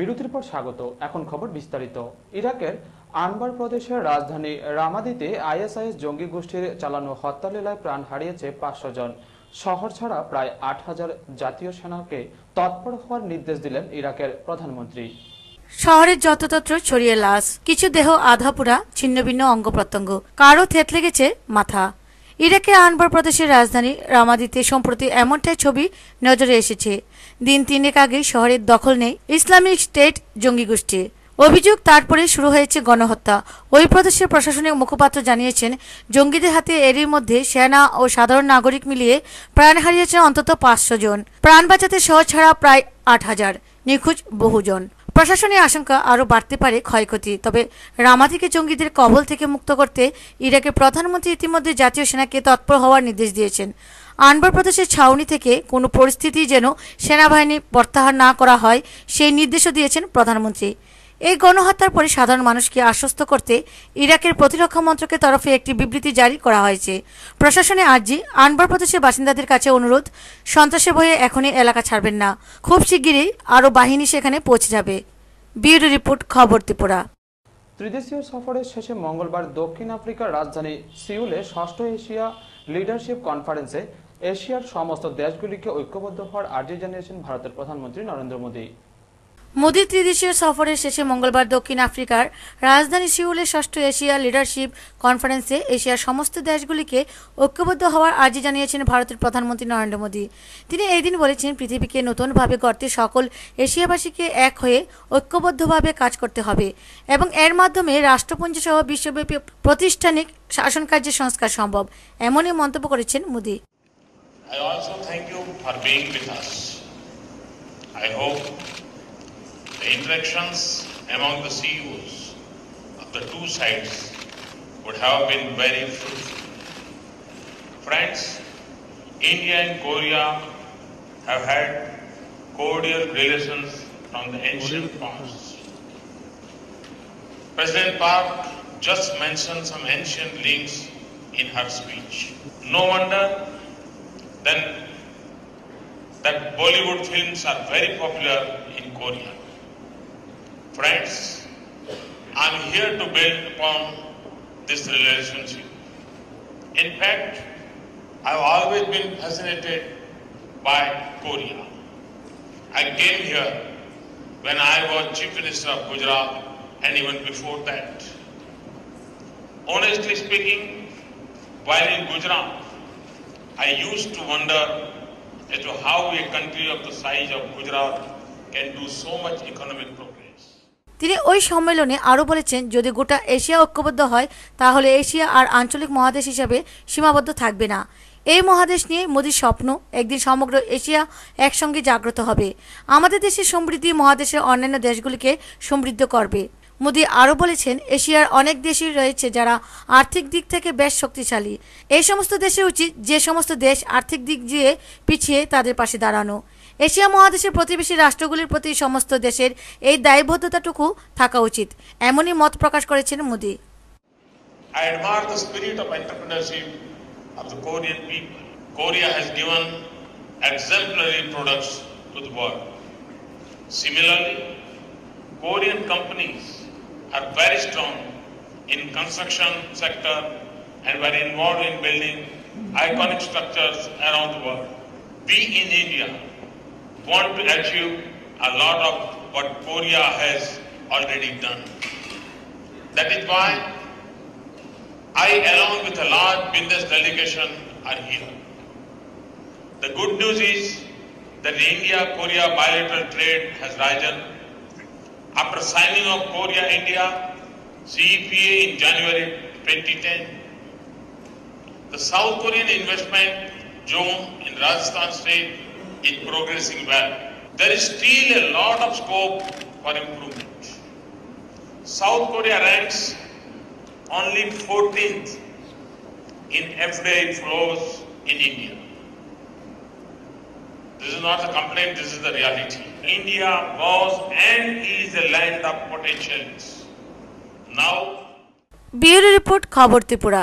বিরতির পর স্বাগত। এখন খবর বিস্তারিত। ইরাকের আনবার প্রদেশের রাজধানী রামাদিতে আইএসআইএস জঙ্গি গোষ্ঠীর চালানো হত্যালীলায় প্রাণ হারিয়েছে 500 জন। শহর ছাড়া প্রায় 8000 জাতীয় সেনাকে তৎপর হওয়ার নির্দেশ দিলেন ইরাকের প্রধানমন্ত্রী। শহরের যত্রতত্র ছড়িয়ে লাশ, কিছু দেহ আধাপুরা, ছিন্নভিন্ন অঙ্গ প্রত্যঙ্গ, কারো থেতলে গেছে মাথা। ইরাকের আনবার প্রদেশের রাজধানী রামাদিতে সম্প্রতি এমনটাই ছবি নজরে এসেছে। দিন তিনেক আগে শহরের দখল নেই ইসলামিক স্টেট জঙ্গি গোষ্ঠী। অভিযোগ তারপরে শুরু হয়েছে গণহত্যা। ওই প্রদেশের প্রশাসনিক মুখপাত্র জানিয়েছেন, জঙ্গিদের হাতে এরই মধ্যে সেনা ও সাধারণ নাগরিক মিলিয়ে প্রাণ হারিয়েছে অন্তত 500 জন। প্রাণ বাঁচাতে শহর ছাড়া প্রায় 8000, নিখোঁজ বহুজন। প্রশাসনের আশঙ্কা আরও বাড়তে পারে ক্ষয়ক্ষতি। তবে রামাদিকে জঙ্গিদের কবল থেকে মুক্ত করতে ইরাকের প্রধানমন্ত্রী ইতিমধ্যে জাতীয় সেনাকে তৎপর হওয়ার নির্দেশ দিয়েছেন। আনবার প্রদেশের ছাউনি থেকে কোনো পরিস্থিতি যেন সেনাবাহিনী প্রত্যাহার না করা হয় সেই নির্দেশও দিয়েছেন প্রধানমন্ত্রী। এই গণহত্যার পরে সাধারণ মানুষকে আশ্বস্ত করতে ইরাকের প্রতিরক্ষা মন্ত্রকের তরফে একটি বিবৃতি জারি করা হয়েছে। প্রশাসনে আর্জি, আনবার প্রদেশের বাসিন্দাদের কাছে অনুরোধ, সন্ত্রাসের ভয়ে এখনই এলাকা ছাড়বেন না। খুব শিগগিরই আরও বাহিনী সেখানে পৌঁছে যাবে। ব্যুরো রিপোর্ট, খবর ত্রিপুরা। ত্রিদেশীয় সফরের শেষে মঙ্গলবার দক্ষিণ আফ্রিকার রাজধানী সিউলে ষষ্ঠ এশিয়া লিডারশিপ কনফারেন্সে এশিয়ার সমস্ত দেশগুলিকে ঐক্যবদ্ধ হওয়ার আর্জি জানিয়েছেন ভারতের প্রধানমন্ত্রী নরেন্দ্র মোদী। মোদীর ত্রিদেশীয় সফরের শেষে মঙ্গলবার দক্ষিণ আফ্রিকার রাজধানী সিউলে ষষ্ঠ এশিয়া লিডারশিপ কনফারেন্সে এশিয়ার সমস্ত দেশগুলিকে ঐক্যবদ্ধ হওয়ার আর্জি জানিয়েছেন ভারতের প্রধানমন্ত্রী নরেন্দ্র মোদী। তিনি এই দিন বলেছেন, পৃথিবীকে নতুনভাবে গড়তে সকল এশিয়াবাসীকে এক হয়ে ঐক্যবদ্ধভাবে কাজ করতে হবে এবং এর মাধ্যমে রাষ্ট্রপুঞ্জ সহ বিশ্বব্যাপী প্রাতিষ্ঠানিক শাসন কার্যের সংস্কার সম্ভব, এমনই মন্তব্য করেছেন Modi. I also thank you for being with us. I hope the interactions among the CEOs of the two sides would have been very fruitful. Friends, India and Korea have had cordial relations from the ancient past. President Park just mentioned some ancient links in her speech. No wonder then that Bollywood films are very popular in Korea. Friends, I'm here to build upon this relationship. In fact, I've always been fascinated by Korea. I came here when I was Chief Minister of Gujarat and even before that. Honestly speaking, while in Gujarat, I used to wonder as to how a country of the size of Gujarat can do so much economic progress. তিনি ওই সম্মেলনে আরও বলেছেন, যদি গোটা Asia ঐক্যবদ্ধ হয় তাহলে এশিয়া আর আঞ্চলিক মহাদেশ হিসাবে সীমাবদ্ধ থাকবে না। এই মহাদেশ নিয়ে মোদির স্বপ্ন, একদিন সমগ্র এশিয়া একসঙ্গে জাগ্রত হবে। আমাদের দেশের সমৃদ্ধি মহাদেশের অন্যান্য দেশগুলিকে সমৃদ্ধ করবে। মোদি আরও বলেছেন, এশিয়ার অনেক দেশই রয়েছে যারা আর্থিক দিক থেকে বেশ শক্তিশালী। এই সমস্ত দেশের উচিত যে সমস্ত দেশ আর্থিক দিক দিয়ে পিছিয়ে তাদের পাশে দাঁড়ানো। এশিয়া মহাদেশের প্রতিবেশী রাষ্ট্রগুলির প্রতি সমস্ত দেশের এই দায়বদ্ধতাটুকু থাকা উচিত, এমনই মত প্রকাশ করেছেন Modi. I admire the spirit of entrepreneurship of the Korean people. Korea has given exemplary products to the world. Similarly, Korean companies are very strong in construction sector and were involved in building iconic structures around the world. We in India want to achieve a lot of what Korea has already done. That is why I, along with a large business delegation, are here. The good news is that India-Korea bilateral trade has risen. After signing of Korea-India CEPA in January 2010, the South Korean investment zone in Rajasthan state is progressing well. There is still a lot of scope for improvement. South Korea ranks only 14th in FDI flows in India. This is not a complaint, this is the reality. India was and is a land of potentials. Now, bureau report, খবর ত্রিপুরা।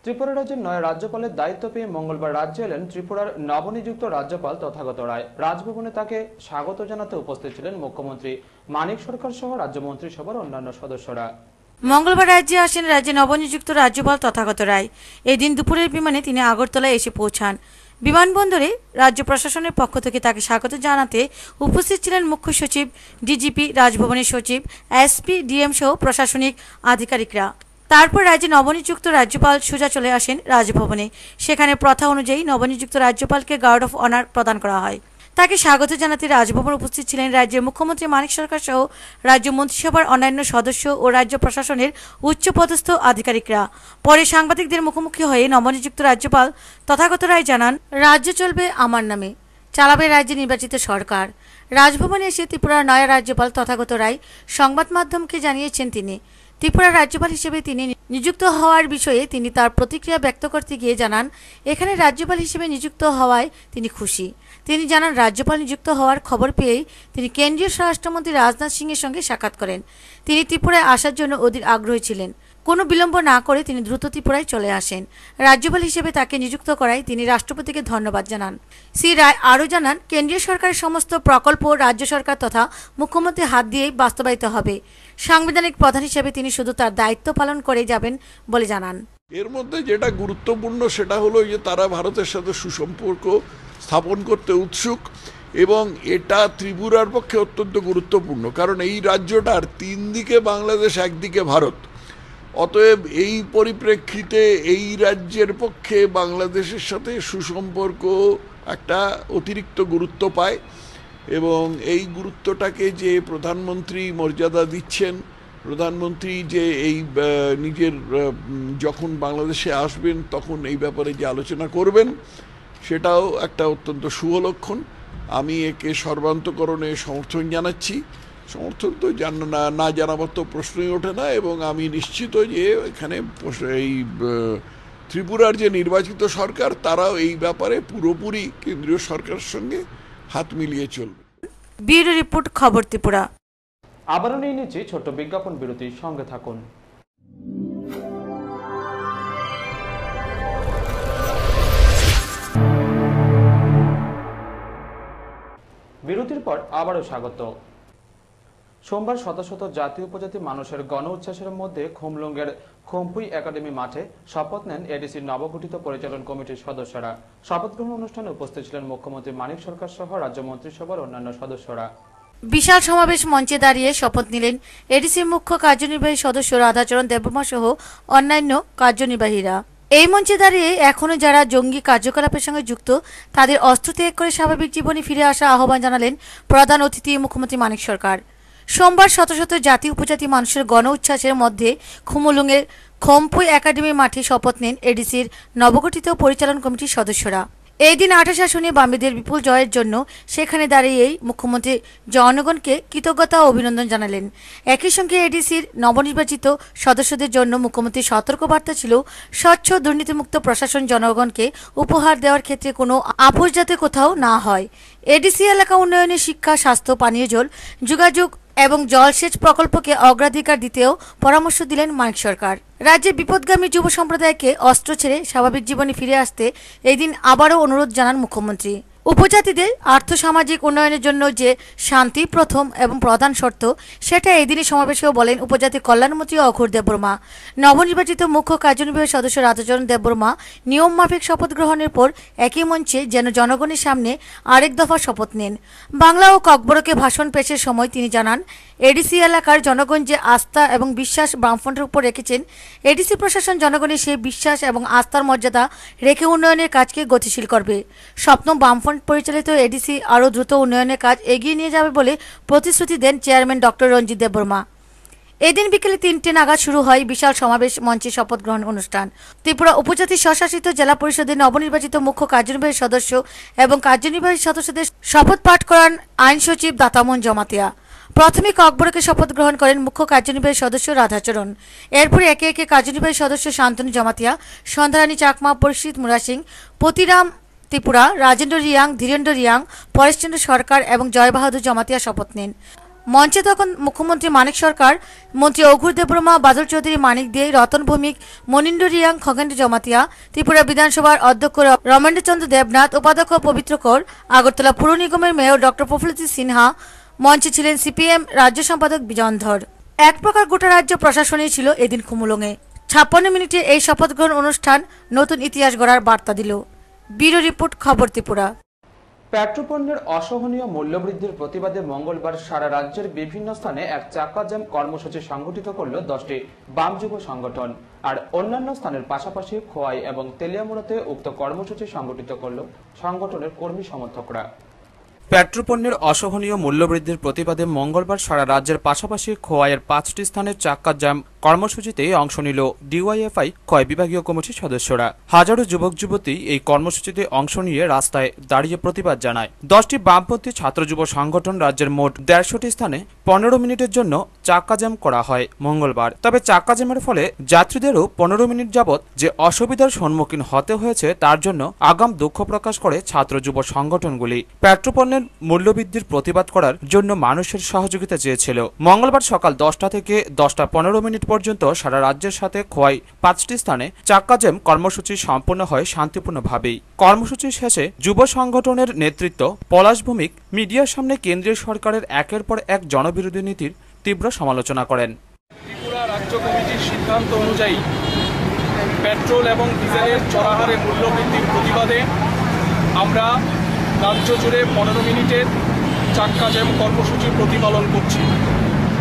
ত্রিপুরা রাজ্যের নয় রাজ্যপালের দায়িত্ব পেয়ে মঙ্গলবার রাজ্যে এলেন ত্রিপুরার নবনিযুক্ত রাজ্যপাল তথাগত রায়। রাজভবনে তাকে স্বাগত জানাতে উপস্থিত ছিলেন মুখ্যমন্ত্রী মানিক সরকার সহ রাজ্য মন্ত্রিসভার অন্যান্য সদস্যরা। মঙ্গলবার রাজ্যে আসেন রাজ্যে নবনিযুক্ত রাজ্যপাল তথাগত রায়। এই দিন দুপুরের বিমানে তিনি আগরতলায় এসে পৌঁছান। বিমানবন্দরে রাজ্য প্রশাসনের পক্ষ থেকে তাকে স্বাগত জানাতে উপস্থিত ছিলেন মুখ্য সচিব, ডিজিপি, রাজভবনের সচিব, এসপি, ডিএম সহ প্রশাসনিক আধিকারিকরা। তারপর রাজ্যে নবনিযুক্ত রাজ্যপাল সোজা চলে আসেন রাজভবনে। সেখানে প্রথা অনুযায়ী নবনিযুক্ত রাজ্যপালকে গার্ড অফ অনার প্রদান করা হয়। তাকে স্বাগত জানাতে রাজভবনে উপস্থিত ছিলেন রাজ্যের মুখ্যমন্ত্রী মানিক সরকার সহ রাজ্য মন্ত্রিসভার অন্যান্য সদস্য ও রাজ্য প্রশাসনের উচ্চপদস্থ আধিকারিকরা। পরে সাংবাদিকদের মুখোমুখি হয়ে নবনিযুক্ত রাজ্যপাল তথাগত রায় জানান, রাজ্য চলবে আমার নামে, চালাবে রাজ্যে নির্বাচিত সরকার। রাজভবনে এসে ত্রিপুরার নয়া রাজ্যপাল তথাগত রায় সংবাদ মাধ্যমকে জানিয়েছেন তিনি ত্রিপুরার রাজ্যপাল হিসেবে তিনি নিযুক্ত হওয়ার বিষয়ে তিনি তার প্রতিক্রিয়া ব্যক্ত করতে গিয়ে জানান, এখানে রাজ্যপাল হিসেবে নিযুক্ত হওয়ায় তিনি খুশি। তিনি জানান, রাজ্যপাল নিযুক্ত হওয়ার খবর পেয়েই তিনি কেন্দ্রীয় স্বরাষ্ট্রমন্ত্রী রাজনাথ সিংয়ের সঙ্গে সাক্ষাৎ করেন। তিনি ত্রিপুরায় আসার জন্য অধীর আগ্রহী ছিলেন। কোনো বিলম্ব না করে তিনি দ্রুত ত্রিপুরায় চলে আসেন। রাজ্যপাল হিসেবে তাকে নিযুক্ত করায় তিনি রাষ্ট্রপতিকে ধন্যবাদ জানান। শ্রী রায় আরও জানান, কেন্দ্রীয় সরকারের সমস্ত প্রকল্প রাজ্য সরকার তথা মুখ্যমন্ত্রীর হাত দিয়েই বাস্তবায়িত হবে। সাংবিধানিক প্রধান হিসেবে তিনি শুধু তার দায়িত্ব পালন করে যাবেন বলে জানান। এর মধ্যে যেটা গুরুত্বপূর্ণ সেটা হলো যে তারা ভারতের সাথে সুসম্পর্ক স্থাপন করতে উৎসুক, এবং এটা ত্রিপুরার পক্ষে অত্যন্ত গুরুত্বপূর্ণ, কারণ এই রাজ্যটার তিন দিকে বাংলাদেশ, একদিকে ভারত। অতএব এই পরিপ্রেক্ষিতে এই রাজ্যের পক্ষে বাংলাদেশের সাথে সুসম্পর্ক একটা অতিরিক্ত গুরুত্ব পায়, এবং এই গুরুত্বটাকে যে প্রধানমন্ত্রী মর্যাদা দিচ্ছেন, প্রধানমন্ত্রী যে এই নিজের যখন বাংলাদেশে আসবেন তখন এই ব্যাপারে যে আলোচনা করবেন, সেটাও একটা অত্যন্ত শুভ লক্ষণ। আমি একে সর্বান্তকরণে সমর্থন জানাচ্ছি। সমর্থন তো না জানাবার তো প্রশ্নই ওঠে না, এবং আমি নিশ্চিত যে এখানে এই ত্রিপুরার যে নির্বাচিত সরকার তারাও এই ব্যাপারে পুরোপুরি কেন্দ্রীয় সরকারের সঙ্গে হাত মিলিয়ে চলবে। ব্যুরো রিপোর্ট, খবর ত্রিপুরা। আবারও নিয়ে নিচ্ছি ছোট্ট বিজ্ঞাপন বিরতি, সঙ্গে থাকুন। বিরতির পর আবারও স্বাগত। সোমবার শত শত জাতি উপজাতি মানুষের গণ উচ্ছ্বাসের মধ্যে খুমলুঙ্গের খোমপুই একাডেমি মাঠে শপথ নেন এডিসির নবগঠিত পরিচালন কমিটির সদস্যরা। শপথ গ্রহণ অনুষ্ঠানে উপস্থিত ছিলেন মুখ্যমন্ত্রী মানিক সরকার সহ রাজ্য মন্ত্রিসভার অন্যান্য সদস্যরা। বিশাল সমাবেশ মঞ্চে দাঁড়িয়ে শপথ নিলেন এডিসির মুখ্য কার্যনির্বাহী সদস্য রাধাচরণ দেববর্মা সহ অন্যান্য কার্যনির্বাহীরা। এই মঞ্চে দাঁড়িয়ে এখনও যারা জঙ্গি কার্যকলাপের সঙ্গে যুক্ত তাদের অস্ত্র ত্যাগ করে স্বাভাবিক জীবনে ফিরে আসা আহ্বান জানালেন প্রধান অতিথি মুখ্যমন্ত্রী মানিক সরকার। সোমবার শত শত জাতি উপজাতি মানুষের গণ উচ্ছ্বাসের মধ্যে খুমুলুঙের খোমপুই একাডেমি মাঠে শপথ নেন এডিসির নবগঠিত পরিচালন কমিটির সদস্যরা। এই দিন 28 আসনে বামেদের বিপুল জয়ের জন্য সেখানে দাঁড়িয়েই মুখ্যমন্ত্রী জনগণকে কৃতজ্ঞতা ও অভিনন্দন জানালেন। একই সঙ্গে এডিসির নবনির্বাচিত সদস্যদের জন্য মুখ্যমন্ত্রীর সতর্কবার্তা ছিল, স্বচ্ছ দুর্নীতিমুক্ত প্রশাসন জনগণকে উপহার দেওয়ার ক্ষেত্রে কোনো আপোষ যাতে কোথাও না হয়। এডিসি এলাকা উন্নয়নে শিক্ষা, স্বাস্থ্য, পানীয় জল, যোগাযোগ এবং জলসেচ প্রকল্পকে অগ্রাধিকার দিতেও পরামর্শ দিলেন মানিক সরকার। রাজ্যের বিপদগামী যুব সম্প্রদায়কে অস্ত্র ছেড়ে স্বাভাবিক জীবনে ফিরে আসতে এই দিন আবারও অনুরোধ জানান মুখ্যমন্ত্রী। উপজাতিদের আর্থসামাজিক উন্নয়নের জন্য যে শান্তি প্রথম এবং প্রধান শর্ত, সেটা এই দিনের সমাবেশেও বলেন উপজাতি কল্যাণমন্ত্রী অঘোর দেববর্মা। নবনির্বাচিত মুখ্য কার্যনির্বাহী সদস্য রাধাচরণ দেববর্মা নিয়ম মাফিক শপথ গ্রহণের পর একই মঞ্চে যেন জনগণের সামনে আরেক দফা শপথ নেন। বাংলা ও ককবরকে ভাষণ পেশের সময় তিনি জানান, এডিসি এলাকার জনগণ যে আস্থা এবং বিশ্বাস বামফ্রন্টের উপর রেখেছেন, এডিসি প্রশাসন জনগণের সেই বিশ্বাস এবং আস্থার মর্যাদা রেখে উন্নয়নের কাজকে গতিশীল করবে। স্বপ্ন বামফ্রন্ট পরিচালিত এডিসি আরও দ্রুত উন্নয়নের কাজ এগিয়ে নিয়ে যাবে বলে প্রতিশ্রুতি দেন চেয়ারম্যান ডক্টর রঞ্জিত দেববর্মা। এদিন বিকেলে 3টে নাগাদ শুরু হয় বিশাল সমাবেশ মঞ্চে শপথ গ্রহণ অনুষ্ঠান। ত্রিপুরা উপজাতি স্বশাসিত জেলা পরিষদের নবনির্বাচিত মুখ্য কার্যনির্বাহী সদস্য এবং কার্যনির্বাহী সদস্যদের শপথ পাঠ করান আইন সচিব দাতামন জমাতিয়া। প্রথমে ককবরকে শপথ গ্রহণ করেন মুখ্য কার্যনির্বাহী সদস্য রাধাচরণ। এরপরে একে একে কার্যনির্বাহী সদস্য শান্তনু জমাতিয়া, সন্ধ্যারানী চাকমা, পরিশ্রিত মুরা সিং, পতিরাম ত্রিপুরা, রাজেন্দ্র রিয়াং, ধীরেন্দ্র রিয়াং, পরেশচন্দ্র সরকার এবং জয় বাহাদুর জমাতিয়া শপথ নেন। মঞ্চে তখন মুখ্যমন্ত্রী মানিক সরকার, মন্ত্রী অঘুর দেববর্মা, বাদল চৌধুরী, মানিক দে, রতন ভৌমিক, মনিন্দ্র রিয়াং, খগেন্দ্র জমাতিয়া, ত্রিপুরা বিধানসভার অধ্যক্ষ রমেন্দ্রচন্দ্র দেবনাথ, উপাধ্যক্ষ পবিত্র কৌর, আগরতলা পুর নিগমের মেয়র ডক্টর প্রফুল্ল সিনহা, মঞ্চে ছিলেন সিপিএম রাজ্য সম্পাদক বিজন ধর। এক প্রকার গোটা রাজ্য প্রশাসনই ছিল এদিন খুমুলুঙে। 56 মিনিটের এই শপথ গ্রহণ অনুষ্ঠান নতুন ইতিহাস গড়ার বার্তা দিল। ব্যুরো রিপোর্ট, খবর ত্রিপুরা। পেট্রোপণ্যের অসহনীয় মূল্যবৃদ্ধির প্রতিবাদে মঙ্গলবার সারা রাজ্যের বিভিন্ন স্থানে এক চাক্কা জ্যাম কর্মসূচি সংগঠিত করল 10টি বাম যুব সংগঠন। আর অন্যান্য স্থানের পাশাপাশি খোয়াই এবং তেলিয়ামুড়াতে উক্ত কর্মসূচি সংগঠিত করল সংগঠনের কর্মী সমর্থকরা। পেট্রোপণ্যের অসহনীয় মূল্যবৃদ্ধির প্রতিবাদে মঙ্গলবার সারা রাজ্যের পাশাপাশি খোয়াইয়ের 5টি স্থানে চাক্কা জ্যাম কর্মসূচিতে অংশ নিল ডিওয়াইএফআই খোয়াই বিভাগীয় কমিটির সদস্যরা। হাজারো যুবক যুবতী এই কর্মসূচিতে অংশ নিয়ে রাস্তায় দাঁড়িয়ে প্রতিবাদ জানায়। 10টি বামপন্থী ছাত্র যুব সংগঠন রাজ্যের মোট 150টি স্থানে 15 মিনিটের জন্য চাক্কা জ্যাম করা হয় মঙ্গলবার। তবে চাক্কা জ্যামের ফলে যাত্রীদেরও 15 মিনিট যাবৎ যে অসুবিধার সম্মুখীন হতে হয়েছে তার জন্য আগাম দুঃখ প্রকাশ করে ছাত্র যুব সংগঠনগুলি। পেট্রোপণ্যের মূল্যবৃদ্ধির প্রতিবাদ করার জন্য মানুষের সহযোগিতা চেয়েছিল। মঙ্গলবার সকাল 10টা থেকে 10টা 15 মিনিট পর্যন্ত সারা রাজ্যের সাথে খোয়াই 5টি স্থানে চাক্কা জ্যাম কর্মসূচি সম্পন্ন হয় শান্তিপূর্ণভাবেই। কর্মসূচি শেষে যুব সংগঠনের নেতৃত্ব পলাশ ভৌমিক মিডিয়ার সামনে কেন্দ্রীয় সরকারের একের পর এক জনবিরোধী নীতির তীব্র সমালোচনা করেন। ত্রিপুরা রাজ্য কমিটির সিদ্ধান্ত অনুযায়ী পেট্রোল এবং ডিজেলের চড়া হারে মূল্যবৃদ্ধির প্রতিবাদে আমরা রাজ্য জুড়ে 15 মিনিটের চাক্কা জ্যাম কর্মসূচি প্রতিপালন করছি।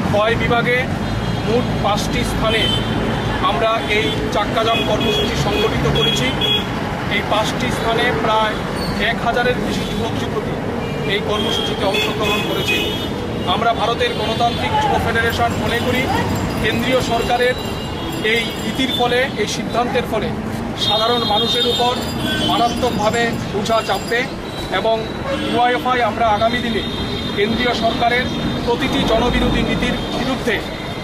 খোয়াই বিভাগে মোট 5টি স্থানে আমরা এই চাক্কা জ্যাম কর্মসূচি সংগঠিত করেছি। এই 5টি স্থানে প্রায় 1000-এর বেশি যুবক যুবতী এই কর্মসূচিতে অংশগ্রহণ করেছে। আমরা ভারতের গণতান্ত্রিক যুব ফেডারেশন মনে করি কেন্দ্রীয় সরকারের এই নীতির ফলে, এই সিদ্ধান্তের ফলে সাধারণ মানুষের উপর মারাত্মকভাবে বোঝা চাপবে এবং ডিওয়াইএফআই আমরা আগামী দিনে কেন্দ্রীয় সরকারের প্রতিটি জনবিরোধী নীতির বিরুদ্ধে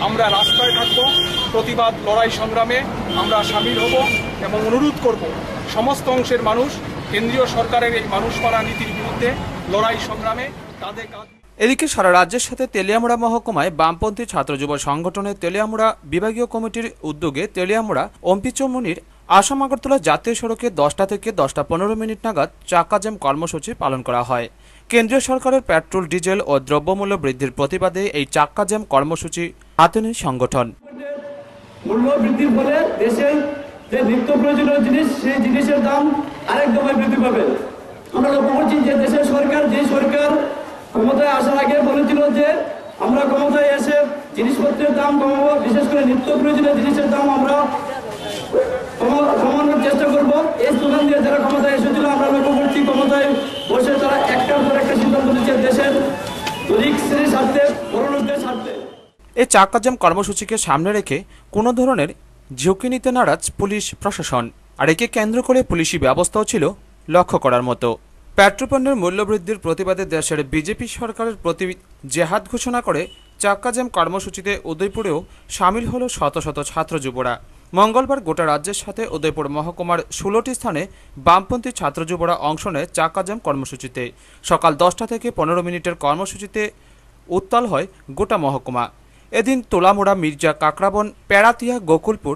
আমরা রাস্তায় থাকব, প্রতিবাদ লড়াই সংগ্রামে আমরা সামিল হব এবং অনুরোধ করব সমস্ত অংশের মানুষ কেন্দ্রীয় সরকারের এই মানুষমারা নীতির বিরুদ্ধে লড়াই সংগ্রামে কাঁধে কাঁধ। এদিকে সারা রাজ্যের সাথে তেলিয়ামুড়া মহকুমায় বামপন্থী ছাত্র যুব সংগঠনের তেলিয়ামুড়া বিভাগীয় কমিটির উদ্যোগে তেলিয়ামুড়া অম্পিচমনির আসাম আগরতলা জাতীয় সড়কে 10টা থেকে 10টা 15 মিনিট নাগাদ চাক্কা জ্যাম কর্মসূচি পালন করা হয়। কেন্দ্রীয় সরকারের পেট্রোল, ডিজেল ও দ্রব্যমূল্য বৃদ্ধির প্রতিবাদে এই চাক্কা জ্যাম কর্মসূচি হাতে নেয় সংগঠন। মূল্য বৃদ্ধির ফলে দেশের যে নিত্য প্রয়োজনীয় জিনিস, সেই জিনিসের দাম আরেক দফায় বৃদ্ধি পাবে। আমরা লক্ষ্য করছি যে দেশের সরকার, যে সরকার ক্ষমতায় আসার আগে বলেছিল যে আমরা ক্ষমতায় এসে জিনিসপত্রের দাম কমাবো, বিশেষ করে নিত্য প্রয়োজনীয় জিনিসের দাম আমরা কমানোর চেষ্টা করবো। এই স্লোগান দিয়ে যারা ক্ষমতায় এসেছিল আমরা লক্ষ্য করছি ক্ষমতায় বসে তারা একটার পর একটা সিদ্ধান্ত নিচ্ছে দেশের দরিদ্র শ্রেণীর স্বার্থে, বড় লোকদের স্বার্থে। এই চাক্কা জ্যাম কর্মসূচিকে সামনে রেখে কোনো ধরনের ঝুঁকি নিতে নারাজ পুলিশ প্রশাসন, আর একে কেন্দ্র করে পুলিশি ব্যবস্থাও ছিল লক্ষ্য করার মতো। পেট্রোপণ্যের মূল্যবৃদ্ধির প্রতিবাদে দেশের বিজেপি সরকারের প্রতি জেহাদ ঘোষণা করে চাক্কা জ্যাম কর্মসূচিতে উদয়পুরেও সামিল হল শত শত ছাত্র যুবরা। মঙ্গলবার গোটা রাজ্যের সাথে উদয়পুর মহকুমার 16টি স্থানে বামপন্থী ছাত্র যুবরা অংশ নেয় চাক্কা জ্যাম কর্মসূচিতে। সকাল 10টা থেকে 15 মিনিটের কর্মসূচিতে উত্তাল হয় গোটা মহকুমা। এদিন তোলামুড়া, মির্জা কাকরাবন, পেড়াতিয়া, গোকুলপুর,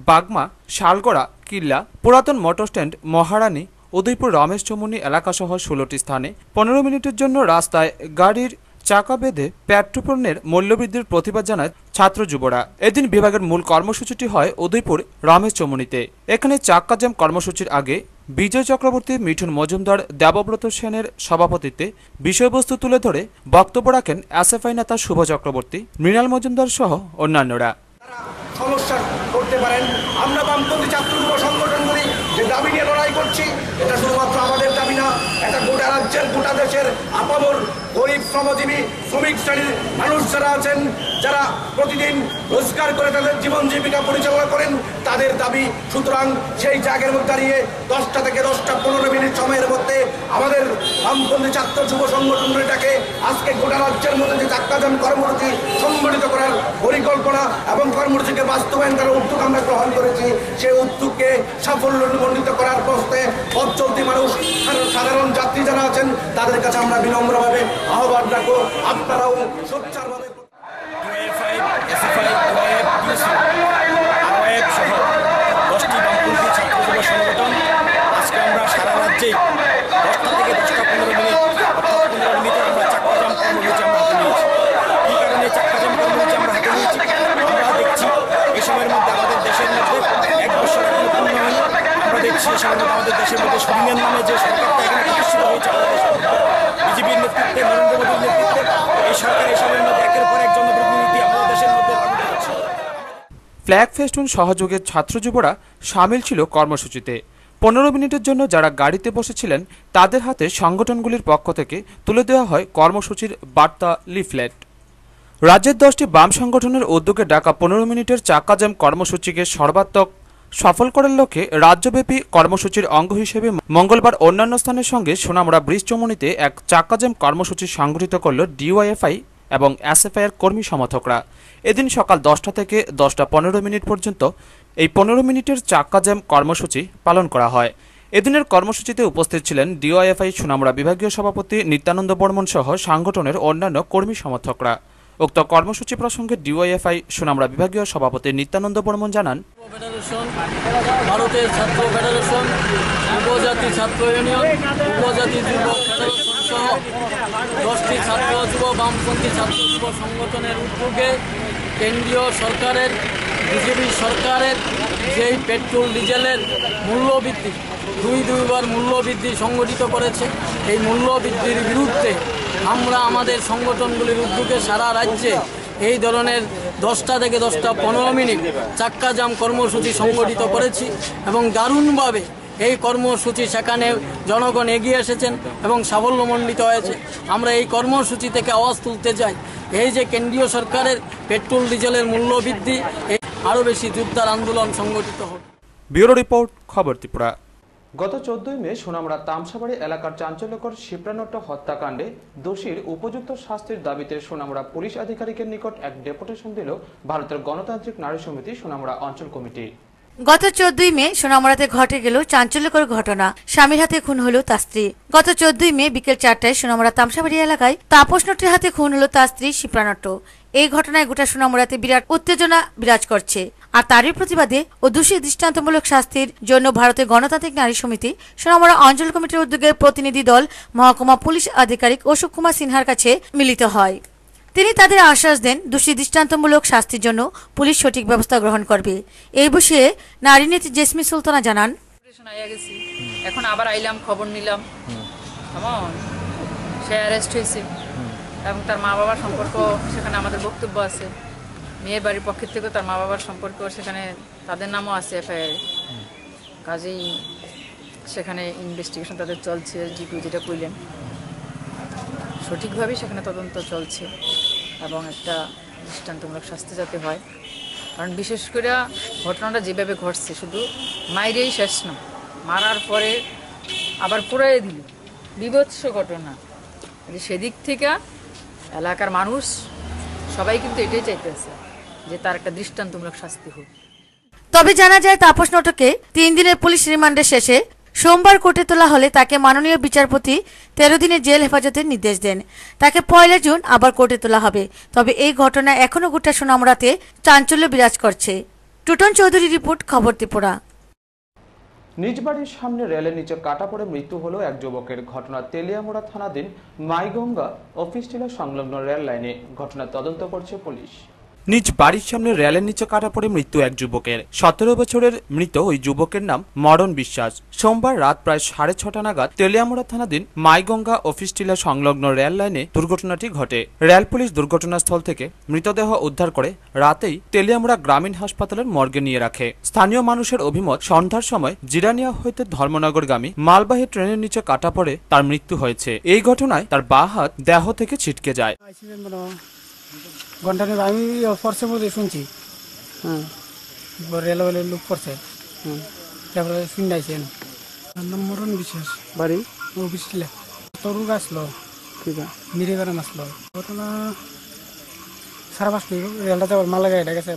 বাগমা, শালগড়া, কিল্লা, পুরাতন মোটর স্ট্যান্ড, মহারানী, উদয়পুর রমেশ চমুনি এলাকাসহ 16টি স্থানে 15 মিনিটের জন্য রাস্তায় গাড়ির চাকা বেঁধে পেট্রোপণ্যের মূল্যবৃদ্ধির প্রতিবাদ জানায় ছাত্র যুবরা। এদিন বিভাগের মূল কর্মসূচিটি হয় উদয়পুর রমেশ চমুনিতে। এখানে চাক্কা জ্যাম কর্মসূচির আগে বিজয় চক্রবর্তী, মিঠুন মজুমদার, দেবব্রত সেনের সভাপতিত্বে বিষয়বস্তু তুলে ধরে বক্তব্য রাখেন এসএফআই নেতা শুভ চক্রবর্তী, মৃণাল মজুমদার সহ অন্যান্যরা। সমস্যা করতে পারেন। আমরা বামপন্থী ছাত্র যুব সংগঠনগুলি যে দাবি নিয়ে লড়াই করছি, এটা শুধুমাত্র আমাদের দাবি না, এটা গোটা রাজ্যের, গোটা দেশের আপামর গরিব শ্রমজীবী শ্রমিক শ্রেণীর মানুষ যারা আছেন, যারা প্রতিদিন রোজগার করে তাদের জীবন জীবিকা পরিচালনা করেন, তাদের দাবি। সুতরাং সেই জায়গার মধ্যে দাঁড়িয়ে 10টা থেকে 10টা 15 মিনিট সময়ের মধ্যে আমাদের বামপন্থী ছাত্র যুব সংগঠনটাকে আজকে গোটা রাজ্যের মধ্যে যে চাক্কা জ্যাম কর্মসূচি সংগঠিত করার পরিকল্পনা এবং কর্মসূচিকে বাস্তবায়ন করার উদ্যোগ আমরা গ্রহণ করেছি, সেই উদ্যোগকে সাফল্যমণ্ডিত করার প্রশ্নে পথ চলতি মানুষ, সাধারণ যাত্রী যারা আছেন তাদের কাছে আমরা বিনম্রভাবে আহ্বান রাখবো, আপনারাও সোচ্চারভাবে সহ 10টি বামপন্থী ছাত্র যুব সংগঠন আজকে আমরা সারা রাজ্যেই 10টা থেকে 10টা 15 মিনিট অর্থাৎ 15 মিনিটে আমরা চাক্কাজাম কর্মসূচি আমরা হাতে নিয়েছি। কী কারণে চাক্কাজাম কর্মসূচি আমরা হাতে নিয়েছি? আমরা দেখছি এই সময়ের মধ্যে আমাদের দেশের মধ্যে 1 বছর এখনো পূর্ণ হয়নি। আমরা দেখছি এই সময়ের মধ্যে আমাদের দেশের মধ্যে সুবিনের নামে যে সরকারটা এখানে প্রতিষ্ঠিত হয়েছে আমাদের দেশের মধ্যে, বিজেপির নেতৃত্বে, নরেন্দ্র মোদীর নেতৃত্বে এই সরকার এই সময়ের মধ্যে একের পর এক জনপ্রতিনিধি আমাদের দেশের মধ্যে লাগাতে হচ্ছে। ফ্ল্যাগ ফেস্টুন সহযোগে ছাত্র যুবরা সামিল ছিল কর্মসূচিতে। 15 মিনিটের জন্য যারা গাড়িতে বসেছিলেন তাদের হাতে সংগঠনগুলির পক্ষ থেকে তুলে দেওয়া হয় কর্মসূচির বার্তা লিফলেট। রাজ্যের 10টি বাম সংগঠনের উদ্যোগে ডাকা 15 মিনিটের চাক্কাজাম কর্মসূচিকে সর্বাত্মক সফল করার লক্ষ্যে রাজ্যব্যাপী কর্মসূচির অঙ্গ হিসেবে মঙ্গলবার অন্যান্য স্থানের সঙ্গে সোনামুড়া ব্রিজ চৌমুহনীতে এক চাক্কাজাম কর্মসূচি সংগঠিত করল ডিওয়াইএফআই এবং এসএফআইয়ের কর্মী সমর্থকরা। এদিন সকাল 10টা থেকে 10টা 15 মিনিট পর্যন্ত এই 15 মিনিটের চাক্কাজাম কর্মসূচি পালন করা হয়। এদিনের কর্মসূচিতে উপস্থিত ছিলেন ডিওয়াইএফআই সোনামুড়া বিভাগীয় সভাপতি নিত্যানন্দ বর্মন সহ সংগঠনের অন্যান্য কর্মী সমর্থকরা। উক্ত কর্মসূচি প্রসঙ্গে ডিওয়াইএফআই সোনামুড়া বিভাগীয় সভাপতি নিত্যানন্দ বর্মন জানান, ভারতের ছাত্র ফেডারেশন, উপজাতি ছাত্র ইউনিয়ন, উপজাতি যুব ফেডারেশন সহ 10টি ছাত্র যুব বামপন্থী ছাত্র যুব সংগঠনের উদ্যোগে কেন্দ্রীয় সরকারের, বিজেপি সরকারের যেই পেট্রোল ডিজেলের মূল্যবৃদ্ধি দুইবার মূল্যবৃদ্ধি সংগঠিত করেছে, এই মূল্যবৃদ্ধির বিরুদ্ধে আমরা আমাদের সংগঠনগুলির উদ্যোগে সারা রাজ্যে এই ধরনের 10টা থেকে 10টা 15 মিনিট চাক্কাজাম কর্মসূচি সংগঠিত করেছি এবং দারুণভাবে এই কর্মসূচি সেখানে জনগণ এগিয়ে এসেছেন এবং সাফল্যমণ্ডিত হয়েছে। আমরা এই কর্মসূচি থেকে আওয়াজ তুলতে চাই, এই যে কেন্দ্রীয় সরকারের পেট্রোল ডিজেলের মূল্যবৃদ্ধি আরও বেশি জোরদার আন্দোলন সংগঠিত হবে। ব্যুরো রিপোর্ট, খবর ত্রিপুরা। গত 14 মে সোনামুড়া তামসাবাড়ি এলাকার চাঞ্চল্যকর শিপ্রানট্ট হত্যাকাণ্ডে দোষীর উপযুক্ত শাস্তির দাবিতে সোনামুড়া পুলিশ আধিকারিকের নিকট এক ডেপুটেশন দিল ভারতের গণতান্ত্রিক নারী সমিতি সোনামুড়া অঞ্চল কমিটি। গত 14 মে সোনামুড়াতে ঘটে গেল চাঞ্চল্যকর ঘটনা। স্বামীর হাতে খুন হলো তার স্ত্রী। গত 14 মে বিকেল 4টায় সোনামুড়া তামসাবাড়ি এলাকায় তাপস নট্টের হাতে খুন হলো তার স্ত্রী শিপ্রানট্ট। এই ঘটনায় গোটা সোনামুড়াতে বিরাট উত্তেজনা বিরাজ করছে। আর তারই প্রতিবাদে ও দোষী দৃষ্টান্তমূলক শাস্তির জন্য ভারতের গণতান্ত্রিক নারী সমিতি সোনামুড়া অঞ্চল কমিটির উদ্যোগে প্রতিনিধি দল মহকুমা পুলিশ আধিকারিক অশোক কুমার সিনহার কাছে মিলিত হয়। তিনি তাদের আশ্বাস দেন দোষী দৃষ্টান্তমূলক শাস্তির জন্য পুলিশ সঠিক ব্যবস্থা গ্রহণ করবে। এই বিষয়ে নারী নেত্রী জেসমি সুলতানা জানান, এখন আবার আইলাম, খবর নিলাম, কেমন সে অ্যারেস্ট হয়েছে এবং তার মা বাবার সম্পর্ক সেখানে আমাদের বক্তব্য আছে। মেয়ের বাড়ির পক্ষের থেকে তার মা বাবার সম্পর্ক সেখানে তাদের নামও আছে এফআইআর। কাজেই সেখানে ইনভেস্টিগেশন তাদের চলছে। জিপি যেটা কইলেন সঠিকভাবেই সেখানে তদন্ত চলছে এবং একটা দৃষ্টান্তমূলক শাস্তি যাতে হয়। কারণ বিশেষ করে ঘটনাটা যেভাবে ঘটছে শুধু মাইরেই শেষ না, মারার পরে আবার পুরাই দিল, বিভৎস ঘটনা। সেদিক থেকে এলাকার মানুষ সবাই কিন্তু এটাই চাইতেছে যে তার একটা দৃষ্টান্তমূলক শাস্তি হোক। তবে জানা যায় তাপস নটকে 3 দিনের পুলিশ রিমান্ডের শেষে সোমবার কোর্টে তোলা হলে তাকে মাননীয় বিচারপতি 13 দিনের জেল হেফাজতের নির্দেশ দেন। তাকে 1 জুন আবার কোর্টে তোলা হবে। তবে এই ঘটনা এখনো গোটা সোনামুড়াতে চাঞ্চল্য বিরাজ করছে। টুটন চৌধুরী রিপোর্ট, খবর ত্রিপুরা। নিজ বাড়ির সামনে রেলের নিচে কাটা পড়ে মৃত্যু হলো এক যুবকের। ঘটনা তেলিয়ামুড়া থানাধীন মাইগঙ্গা অফিস টিলা সংলগ্ন রেল লাইনে। ঘটনা তদন্ত করছে পুলিশ। নিজ বাড়ির সামনে রেলের নিচে কাটা পড়ে মৃত্যু এক যুবকের। 17 বছরের মৃত ওই যুবকের নাম মরণ বিশ্বাস। সোমবার রাত প্রায় 6:30 নাগাদ তেলিয়ামুড়া থানাধীন মাইগঙ্গা অফিস টিলা সংলগ্ন রেল লাইনে দুর্ঘটনাটি ঘটে। রেল পুলিশ দুর্ঘটনাস্থল থেকে মৃতদেহ উদ্ধার করে রাতেই তেলিয়ামুড়া গ্রামীণ হাসপাতালের মর্গে নিয়ে রাখে। স্থানীয় মানুষের অভিমত, সন্ধ্যার সময় জিরানিয়া হইতে ধর্মনগরগামী মালবাহী ট্রেনের নিচে কাটা পড়ে তার মৃত্যু হয়েছে। এই ঘটনায় তার বাঁ হাত দেহ থেকে ছিটকে যায়। ঘন্টা নেই আমি পড়ছে বলে শুনছি, রেলওয়ের লোক পড়ছে, তারপরে শুনাইছেন। মরণ বিশ্বাস বাড়ি অফিস তরু আসলো, ঠিক আছে মিরিগারাম আসলো। ঘটনা 5:30 রেলটা যাবার মালা গাড়িটা গেছে।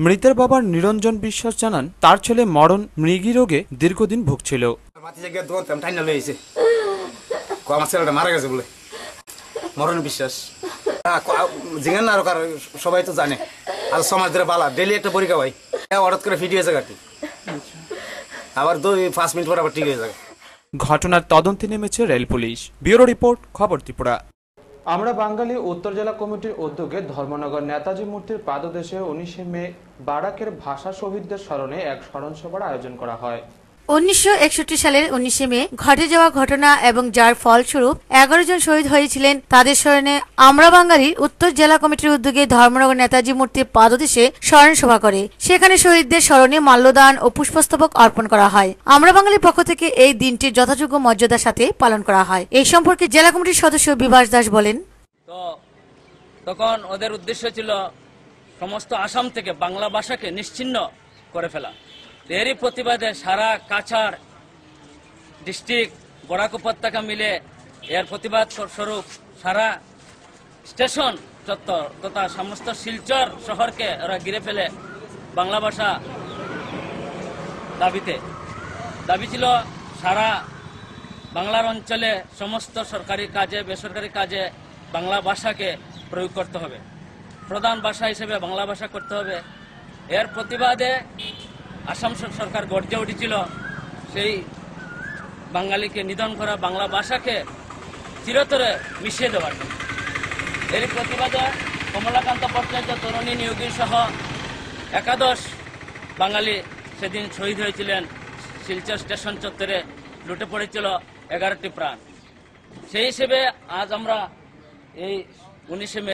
মৃতের বাবা নিরঞ্জন বিশ্বাস জানান, তার ছেলে মরণ মৃগী রোগে দীর্ঘদিন ভুগছিল। আমার ছেলেটা মারা গেছে বলে মরণ বিশ্বাস জিজ্ঞেস না আরো কার সবাই তো জানে আর সমাজ ধরে বালা ডেলি একটা পরীক্ষা হয় হঠাৎ করে ফিট হয়ে যায় আবার 2-5 মিনিট পর আবার ঠিক হয়ে যায়। ঘটনার তদন্তে নেমেছে রেল পুলিশ। ব্যুরো রিপোর্ট, খবর ত্রিপুরা। আমরা বাঙালি উত্তর জেলা কমিটির উদ্যোগে ধর্মনগর নেতাজি মূর্তির পাদদেশে 19 মে বারাকের ভাষা শহীদদের স্মরণে এক স্মরণসভার আয়োজন করা হয়। 1961 সালের 19 মে ঘটে যাওয়া ঘটনা এবং যার ফলস্বরূপ 11 জন শহীদ হয়েছিলেন তাদের স্মরণে আমরা বাঙালি উত্তর জেলা কমিটির উদ্যোগে ধর্মনগর নেতাজি মূর্তির পাদদেশে স্মরণ সভা করে সেখানে শহীদদের স্মরণে মাল্যদান ও পুষ্পস্তবক অর্পণ করা হয়। আমরা বাঙালির পক্ষ থেকে এই দিনটির যথাযোগ্য মর্যাদার সাথে পালন করা হয়। এই সম্পর্কে জেলা কমিটির সদস্য বিভাস দাস বলেন, তখন ওদের উদ্দেশ্য ছিল সমস্ত আসাম থেকে বাংলা ভাষাকে নিশ্চিহ্ন করে ফেলা। এরই প্রতিবাদে সারা কাছাড় ডিস্ট্রিক্ট বরাক উপত্যকা মিলে এর প্রতিবাদ স্বরূপ সারা স্টেশন চত্বর তথা সমস্ত শিলচর শহরকে ওরা ঘিরে ফেলে বাংলা ভাষা দাবি ছিল সারা বাংলার অঞ্চলে সমস্ত সরকারি কাজে বেসরকারি কাজে বাংলা ভাষাকে প্রয়োগ করতে হবে, প্রধান ভাষা হিসেবে বাংলা ভাষা করতে হবে। এর প্রতিবাদে আসাম সরকার গর্জে উঠেছিল সেই বাঙালিকে নিধন করা বাংলা ভাষাকে চিরতরে মিশিয়ে দেওয়ার জন্য। এর প্রতিবাদে কমলাকান্ত ভট্টাচার্য তরুণী নিয়োগী সহ 11 বাঙালি সেদিন শহীদ হয়েছিলেন। শিলচর স্টেশন চত্বরে লুটে পড়েছিল 11টি প্রাণ। সেই হিসেবে আজ আমরা এই 19 মে